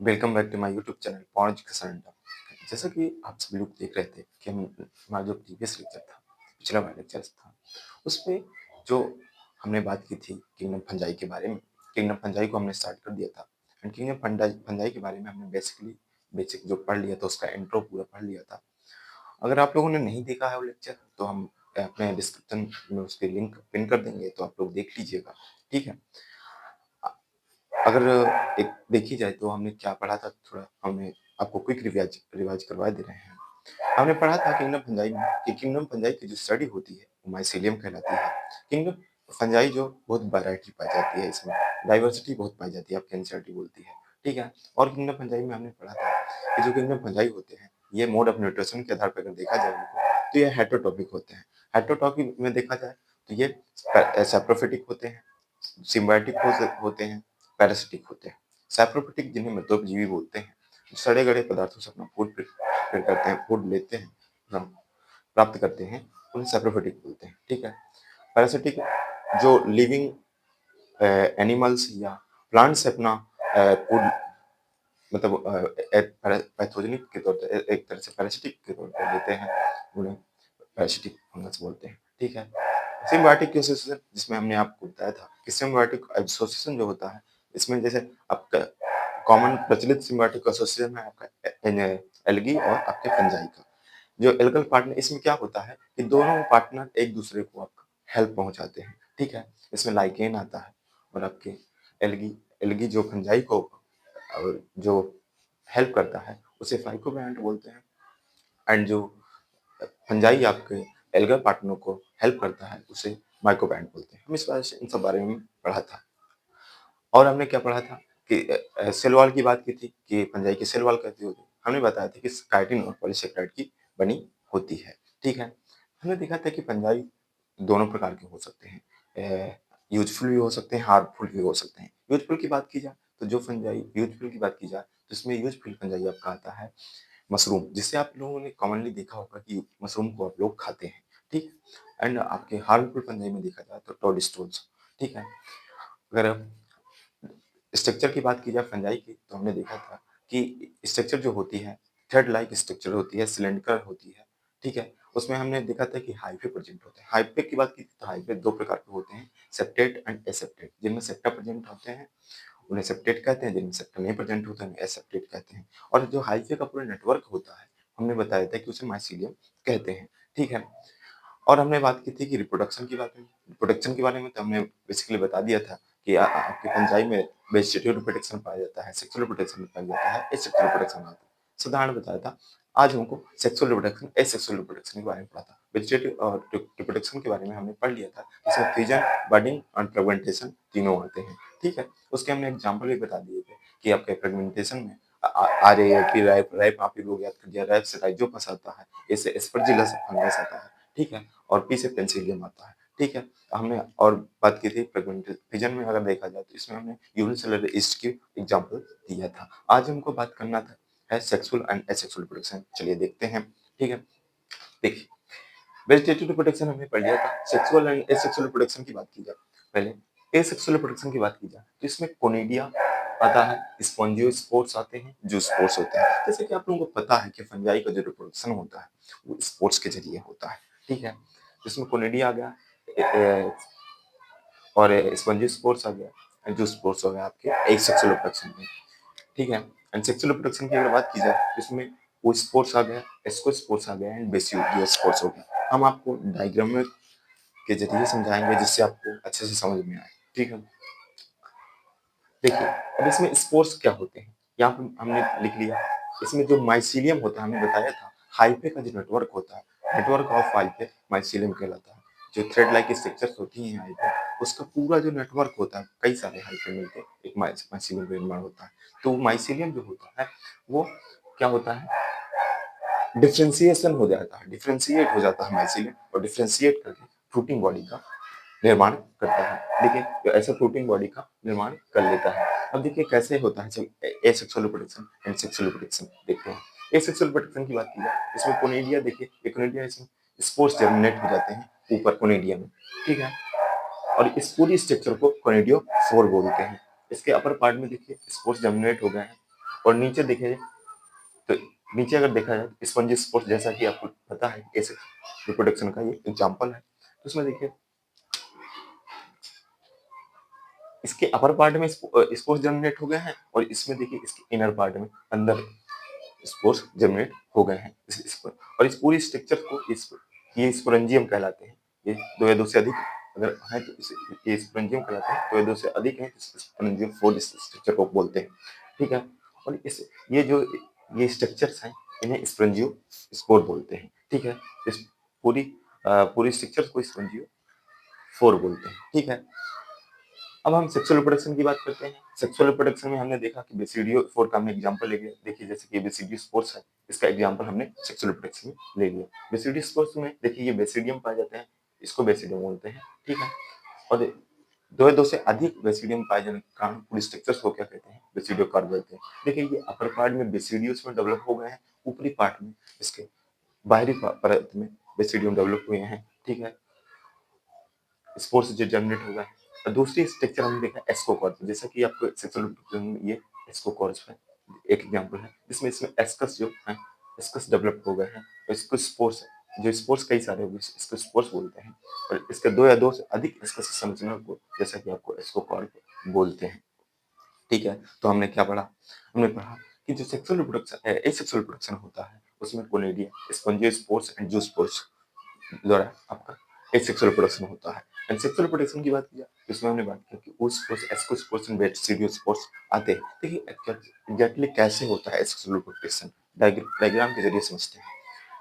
Welcome back to my YouTube channel पॉन्च कसरंडा। जैसा कि आप सभी लोग देख रहे थे कि हम हमारा जो प्रीवियस लेक्चर था, पिछला वाला लेक्चर था, उसमें जो हमने बात की थी किंगडम फंजाई के बारे में। किंगडम फंजाई को हमने स्टार्ट कर दिया था एंड किंगडम फंडाई फंजाई के बारे में हमने बेसिक जो पढ़ लिया था, उसका इंट्रो पूरा पढ़ लिया था। अगर आप लोगों ने नहीं देखा है वो लेक्चर, तो हम अपने डिस्क्रिप्शन में उसकी लिंक पिन कर देंगे, तो आप लोग देख लीजिएगा। ठीक है। अगर एक देखी जाए तो हमने क्या पढ़ा था, थोड़ा हमने आपको क्विक रिवाइज रिवाइज करवा दे रहे हैं। हमने पढ़ा था किंगडम फंजाई में कि किंगडम फंजाई की जो स्टडी होती है वो माइसीलियम कहलाती है। किंगडम फंजाई जो बहुत वैरायटी पाई जाती है, इसमें डाइवर्सिटी बहुत पाई जाती है, आपकी एनसीईआरटी बोलती है। ठीक है। और किंगडम फंजाई में हमने पढ़ा था कि जो किंगडम फंजाई होते हैं, ये मोड ऑफ न्यूट्रिशन के आधार पर अगर देखा जाए इनको, तो ये हेटेरोटॉपिक होते हैं। हेटेरोटॉपिक में देखा जाए तो ये सैप्रोफिटिक होते हैं, सिम्बायोटिक होते हैं, पैरासिटिक होते हैं। सैप्रोफिटिक जिन्हें मृतोपजीवी बोलते हैं, सड़े गले पदार्थों से अपना फूड प्रिपेयर करते हैं, फूड लेते हैं, हम प्राप्त करते हैं, उन्हें सैप्रोफिटिक बोलते हैं। ठीक है। पैरासिटिक जो लिविंग एनिमल्स या प्लांट्स से अपना फूड, मतलब पैथोजेनिक के तौर पे, एक तरह से पैरासिटिक के तौर पे लेते हैं, उन्हें पैरासिटिक फंगस बोलते हैं। ठीक है। सिम्बायोटिक एसोसिएशन, जिसमें हमने आपको बताया था कि सिम्बायोटिक एसोसिएशन जो होता है, इसमें जैसे आपका कॉमन प्रचलित सिम्बायोटिक एसोसिएशन है आपका एल्गी और आपके फंजाई का। जो एल्गल पार्टनर, इसमें क्या होता है कि दोनों पार्टनर एक दूसरे को आपका हेल्प पहुंचाते हैं। ठीक है। इसमें लाइकेन आता है और आपके एल्गी एल्गी जो फंजाई को और जो हेल्प करता है उसे फाइकोबैंट बोलते हैं, एंड जो फंजाई आपके एल्गर पार्टनर को हेल्प करता है उसे माइकोबैंड बोलते हैं। हम इस बारे से इन सब बारे में पढ़ा था। और हमने क्या पढ़ा था कि सेल वॉल की बात की थी कि फंजाई की सेल वॉल कैसी होती है। हमने बताया था कि काइटिन और पॉलीसेकेराइड की बनी होती है। ठीक है। हमने देखा था कि फंजाई दोनों प्रकार के हो सकते हैं, यूजफुल भी हो सकते हैं, हार्मफुल भी हो सकते हैं। यूजफुल की बात की जाए तो जो फंजाई यूजफुल की बात की जाए तो इसमें यूजफुल फंजाई आपका आता है मशरूम, जिससे आप लोगों ने कॉमनली देखा होगा कि मशरूम को आप लोग खाते हैं। ठीक है। एंड आपके हार्मफुल फंजाई में देखा जाए तो टोडस्टोल्स। ठीक है। अगर स्ट्रक्चर की बात की जाए फंजाई की, तो हमने देखा था कि स्ट्रक्चर जो होती है, थ्रेड लाइक स्ट्रक्चर होती है, सिलेंडर होती है। ठीक है। उसमें हमने देखा था कि हाइफे प्रेजेंट होते हैं। हाइफे की बात की तो हाइफे दो प्रकार के होते हैं, सेप्टेट एंड एसेप्टेट। जिनमें सेप्टा प्रेजेंट होते हैं उन्हें सेप्टेट कहते हैं, जिनमें सेप्टा नहीं प्रेजेंट होता है एसेप्टेट कहते हैं। और जो हाइफे का पूरा नेटवर्क होता है, हमने बताया था कि उसे माइसीलियम कहते हैं। ठीक है। और हमने बात की थी कि रिप्रोडक्शन के बारे में तो हमने बेसिकली बता दिया था कि आपके फंजाई में वेजिटेटिव रिप्रोडक्शन पाया जाता है, सेक्सुअल रिप्रोडक्शन पाया जाता है, एसेक्सुअल रिप्रोडक्शन आता है। साधारण बताया था। आज हमको सेक्सुअल रिप्रोडक्शन, एसेक्सुअल रिप्रोडक्शन के बारे में पढ़ा था। वेजिटेटिव और रिप्रोडक्शन के बारे में हमने पढ़ लिया था, जिसमें फ्यूजन, बडिंग और फ्रेगमेंटेशन तीनों आते हैं। ठीक है। उसके हमने एग्जाम्पल भी बता दिए थे कि आपके फ्रेगमेंटेशन में RAFP, रैप रैप आप ही लोग याद कर दिया, रैप से राइजोपस आता है, ए से एस्परजिलस फंगस आता है। ठीक है। और पी से पेंसिलियम आता है। ठीक है। हमने और बात की थी फिजन में, अगर देखा जाए तो इसमें हमने यूनिसेलुलर ईस्ट की एग्जांपल दिया था। आज हमको बात करना था है सेक्सुअल एंड एसेक्सुअल रिप्रोडक्शन। चलिए देखते हैं। ठीक है। देखिए, वेजिटेटिव रिप्रोडक्शन हमने पढ़ लिया था। सेक्सुअल एंड एसेक्सुअल रिप्रोडक्शन की बात की जाए, पहले एसेक्सुअल रिप्रोडक्शन की बात की जाए तो इसमें कोनिडिया आता है, स्पॉन्जियोस्पोर्स आते हैं, जो स्पोर्स होते हैं। जैसे कि आप लोगों को पता है कि फंजाई का जो रिप्रोडक्शन होता है वो स्पोर्स के जरिए होता है। ठीक है। जिसमें कोनिडिया आ गया, और स्पॉन्जियोस्पोर्स आ गया, जो स्पोर्स हो गया आपके एसेक्सुअल रिप्रोडक्शन में। ठीक है। एंड सेक्सुअल रिप्रोडक्शन की अगर बात की जाए तो इसमें वो स्पोर्स आ गया, एस्कोस्पोर्स आ गया एंड बेसियोडियल स्पोर्स हो गया। हम आपको डायग्राम में के जरिए समझाएंगे जिससे आपको अच्छे से समझ में आए। ठीक है। देखिए, अब इसमें स्पोर्स क्या होते हैं, यहाँ पे हमने लिख लिया। इसमें जो माइसीलियम होता है, हमने बताया था हाइफे का जो नेटवर्क होता है, नेटवर्क ऑफ हाइफे माइसीलियम कहलाता है। जो थ्रेड लाइक स्ट्रक्चर्स होती हैं हाइफे, उसका पूरा जो नेटवर्क होता है, कई सारे हाइफे मिलके एक माइसीलियम का निर्माण होता है। तो माइसीलियम जो होता है वो क्या होता है, डिफ्रेंसिएशन हो जाता है, डिफ्रेंशिएट हो जाता है माइसीलियम, और डिफ्रेंशिएट करके फ्रूटिंग बॉडी का निर्माण करता है। देखिए, तो ऐसे फ्रूटिंग बॉडी का निर्माण कर लेता है। अब देखिए कैसे होता है, जब asexual reproduction and sexual reproduction देखते हैं। एसेक्सुअल रिप्रोडक्शन की बात की जाए, इसमें कोनिडिया, देखिए ये कोनिडिया, इसमें स्पोर्स जर्मिनेट हो जाते हैं ऊपर कोनिडिया में। ठीक है। और इस पूरी स्ट्रक्चर को कोनिडियो फोर बोलते हैं। इसके अपर पार्ट में देखिए स्पोर्स जर्मिनेट हो गए हैं, और नीचे देखिए तो नीचे अगर देखा जाए तो स्पंजी स्पोर्स जैसा कि आपको पता है ऐसे रिप्रोडक्शन का ये एग्जांपल है। तो इसमें देखिए इसके अपर पार्ट में स्पोर्स जनरेट हो गए हैं और इसमें देखिए इसके इनर पार्ट में अंदर स्पोर्स जनरेट हो गए हैं और इस पूरी स्ट्रक्चर को ये स्पोरेंजियम कहलाते हैं। ये 2 या 2 से अधिक अगर है तो ये स्पोरेंजियम कहलाते हैं। 2 या 2 से अधिक है तो स्पोरेंजियम फोल्ड इस स्ट्रक्चर को बोलते हैं। ठीक है? और इस ये जो ये स्ट्रक्चर्स हैं इन्हें स्पोरेंजियो स्पोर बोलते हैं। ठीक है? इस पूरी पूरी स्ट्रक्चर को स्पोरेंजियो फोर बोलते हैं। ठीक है? अब हम सेक्सुअल रिप्रोडक्शन की बात करते हैं। सेक्सुअल रिप्रोडक्शन में हमने देखा कि बेसिडियो स्पोर का हमने एग्जांपल ले लिया। देखिए जैसे कि बेसिडियो स्पोर्स है, इसका एग्जांपल हमने सेक्सुअल रिप्रोडक्शन में ले लिया। बेसिडियो स्पोर्स में देखिए ये बेसिडियम पाए जाते हैं, इसको बेसिडियम बोलते हैं। ठीक है? और 2 या 2 से अधिक बेसिडियम पाए जाने के कारण पूरी स्ट्रक्चर्स को क्या कहते हैं? बेसिडियो कार्ड बोलते हैं। देखिए ये अपर पार्ट में बेसिडियोस में डेवलप हो गए हैं, ऊपरी पार्ट में इसके बाहरी परत में बेसिडियम डेवलप हुए हैं। ठीक है? स्पोर्स जो जनरेट होगा। और दूसरी स्ट्रक्चर हमने देखा एस्कोकॉर्स, जैसा कि आपको सेक्सुअल रिप्रोडक्शन में ये एस्कोकॉर्स है एक एग्जांपल है जिसमें इसमें एस्कस जो है एस्कस डेवलप हो गए हैं। इसको स्पोर्स जो स्पोर्स कई सारे हो गए इसको स्पोर्स बोलते हैं और इसके 2 या 2 से अधिक एस्कस संरचना को जैसा कि आपको एस्कोकॉर्ड बोलते हैं। ठीक है? तो हमने क्या पढ़ा? हमने पढ़ा कि जो सेक्सुअल रिप्रोडक्शन एसेक्सुअल रिप्रोडक्शन होता है उसमें कोनिडिया स्पॉन्जियोस्पोर्स एंड जूस्पोर्स द्वारा आपका एसेक्सुअल रिप्रोडक्शन होता है। एंड सेक्सुअल रिप्रोडक्शन की बात की जाए तो इसमें हमने बात की कि oospores, ascospores एंड basidiospores आते हैं। देखिए एग्जैक्टली कैसे होता है एसेक्सुअल रिप्रोडक्शन डायग्राम के जरिए समझते हैं।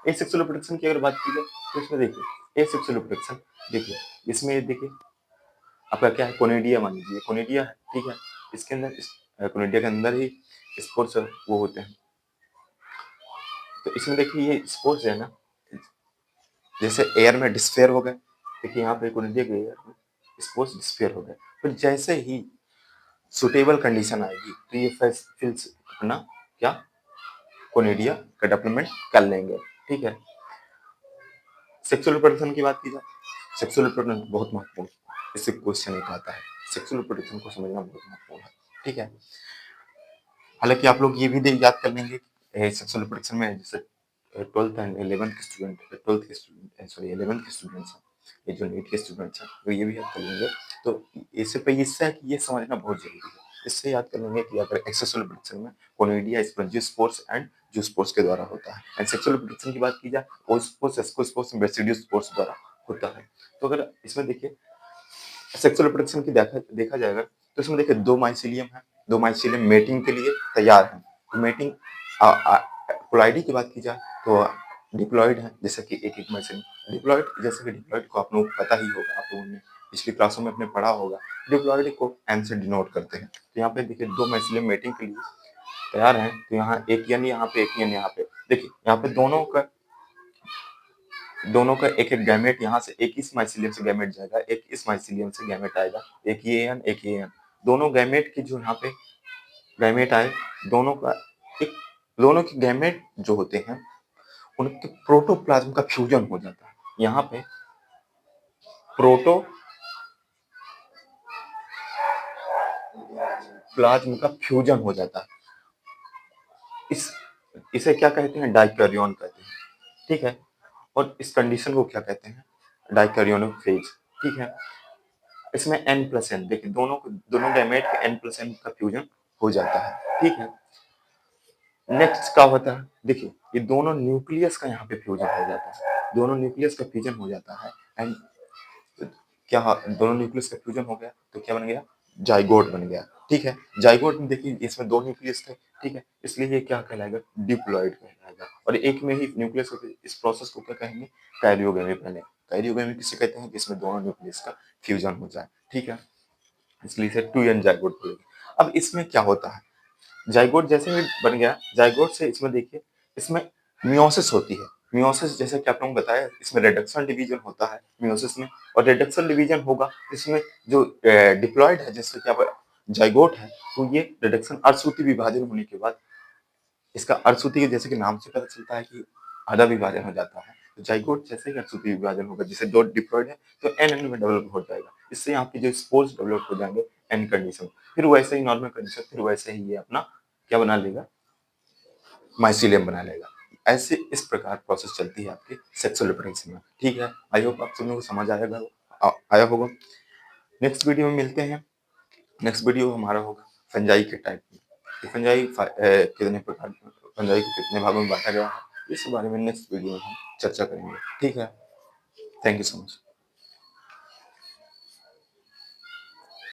एसेक्सुअल रिप्रोडक्शन की अगर बात की जाए तो इसमें देखिए एसेक्सुअल रिप्रोडक्शन देखिए इसमें देखिए आपका क्या है कोनिडिया मान लीजिए कोनिडिया है। ठीक है? इसके अंदर कोनिडिया के अंदर ही स्पोर्स वो होते हैं। तो इसमें देखिए ये स्पोर्स है ना जैसे एयर में डिस्फेयर हो गए। देखिए यहाँ पे कोनिडिया के एयर में स्पोर्स डिस्फेयर हो गए। फिर जैसे ही सुटेबल कंडीशन आएगी तो ये फिर अपना क्या कोनिडिया का डेवलपमेंट कर लेंगे। ठीक है? सेक्सुअल रिप्रोडक्शन की बात की जाए सेक्सुअल रिप्रोडक्शन बहुत महत्वपूर्ण इससे क्वेश्चन एक आता है। सेक्सुअल रिप्रोडक्शन को समझना बहुत महत्वपूर्ण है। ठीक है? हालांकि आप लोग ये भी याद कर लेंगे सेक्सुअल रिप्रोडक्शन में जैसे 12th एंड 11th के स्टूडेंट 12th के स्टूडेंट सॉरी 11th के स्टूडेंट्स हैं ये जो नीट के स्टूडेंट्स हैं तो ये भी याद कर लेंगे। तो इससे पे इससे है कि ये समझना बहुत जरूरी है। इससे याद कर लेंगे कि अगर सेक्सुअल रिप्रोडक्शन में कोनिडिया स्पोर्स एंड जूस्पोर्स के द्वारा होता है एंड सेक्सुअल रिप्रोडक्शन की बात की जाए ओस्पोर्स एस्कोस्पोर्स एंड बेसिडियोस्पोर्स द्वारा होता है। तो अगर इसमें देखिए सेक्सुअल रिप्रोडक्शन की देखा जाएगा तो इसमें देखिए 2 माइसीलियम है। 2 माइसीलियम मेटिंग के लिए तैयार हैं। तो मेटिंग पोलाइडी की बात की जाए तो डिप्लॉयड है जैसे कि एक माइसीलियम डिप्लॉयड जैसे कि डिप्लॉयड को आप लोग पता ही होगा आप लोगों ने पिछली क्लासों में अपने पढ़ा होगा। डिप्लॉयड को एम से डिनोट करते हैं। तो यहाँ पे देखिए 2 माइसीलियम मेटिंग के लिए तैयार हैं। तो यहाँ एक एन यहाँ पे एक एन यहाँ पे देखिए यहाँ पे दोनों का एक एक गैमेट यहाँ से एक इस माइसीलियम से गैमेट जाएगा एक इस माइसीलियम से गैमेट आएगा एक ये एन एक ये एन दोनों गैमेट की जो यहाँ पे गैमेट आए दोनों का एक दोनों के गैमेट जो होते हैं उनके प्रोटोप्लाज्म का फ्यूजन हो जाता है। यहाँ पे प्रोटोप्लाज्म का फ्यूजन हो जाता है। इस इसे क्या कहते हैं डाइकैरियोन कहते हैं। ठीक है? और इस कंडीशन को क्या कहते हैं डाइकैरियोनिक फेज। ठीक है? इसमें n+n देखिए दोनों गैमेट के n+n का फ्यूजन हो जाता है। ठीक है? नेक्स्ट क्या होता है देखिए ये दोनों न्यूक्लियस का यहाँ पे फ्यूजन हो जाता है। दोनों न्यूक्लियस का फ्यूजन हो जाता है एंड क्या दोनों न्यूक्लियस का फ्यूजन हो गया तो क्या बन गया जाइगोट बन गया। ठीक है? जाइगोट में देखिए इसमें 2 न्यूक्लियस थे। ठीक है? इसलिए ये क्या कहलाएगा डिप्लॉयड कहलाएगा और एक में ही न्यूक्लियस होते इस प्रोसेस को क्या कहेंगे कैरियोगेमी पहले कैरियोगेमी किसे कहते हैं जिसमें दोनों न्यूक्लियस का फ्यूजन हो जाए। ठीक है? इसलिए इसे 2n जाइगोट बोलेंगे। अब इसमें क्या होता है जाइगोट जैसे ही बन गया जाइगोट से इसमें देखिए इसमें मियोसिस होती है। मियोसिस जैसे कि आप लोगों को बताया इसमें रिडक्शन डिवीजन होता है मियोसिस में और रिडक्शन डिवीजन होगा इसमें जो डिप्लॉयड है जैसे कि आप जाइगोट है तो ये रिडक्शन अर्धसूत्रीय विभाजन होने के बाद इसका अर्धसूत्रीय जैसे कि नाम से पता चलता है कि आधा विभाजन हो जाता है। तो जाइगोट जैसे ही अर्धसूत्रीय विभाजन होगा जिसे दो डिप्लॉयड है तो एन में डेवलप हो जाएगा। इससे यहाँ पे जो स्पोर्स डेवलप हो जाएंगे एन कंडीशन फिर वैसे ही नॉर्मल कंडीशन फिर वैसे ही ये अपना क्या बना लेगा माइसीलियम बना लेगा। ऐसे इस प्रकार प्रोसेस चलती है आपकी सेक्सुअल रिप्रोडक्शन में। ठीक है, आई होप आप सभी को समझ आया होगा। नेक्स्ट वीडियो में मिलते हैं। नेक्स्ट वीडियो हमारा होगा फंजाई के टाइप में। कि कितने प्रकार फंजाई को कितने भागों में बांटा गया है, इस बारे में नेक्स्ट वीडियो में हम चर्चा करेंगे। ठीक है, थैंक यू सो मच।